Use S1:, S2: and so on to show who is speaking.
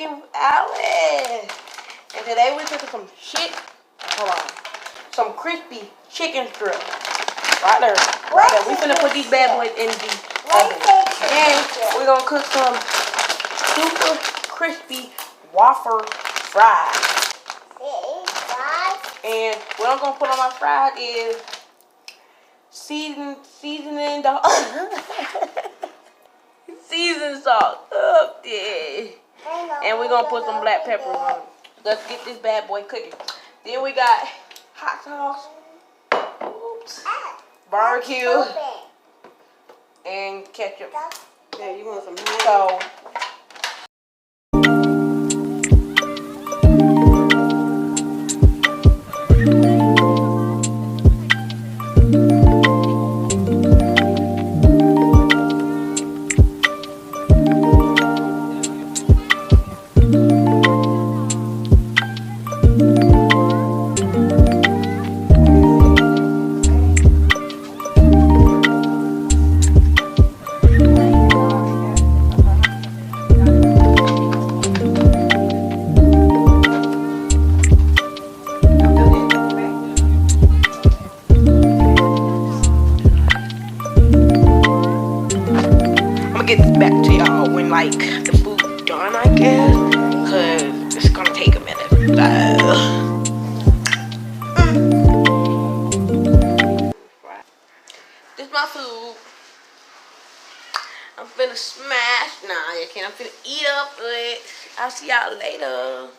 S1: cooking with Alexx. And today we're cooking some some crispy chicken strips. Right there. Right there. We finna put these bad boys in the oven. And we're gonna cook some super crispy waffle fries. And what I'm gonna put on my fries is seasoning season salt up there. And we're gonna put some black peppers on it. Let's get this bad boy cooking. Then we got hot sauce, barbecue, and ketchup.
S2: Yeah, you want some
S1: So get back to y'all when like the food's done, I guess, cause it's gonna take a minute. This my food. I'm finna smash. Nah, you can't. I'm finna eat up, but I'll see y'all later.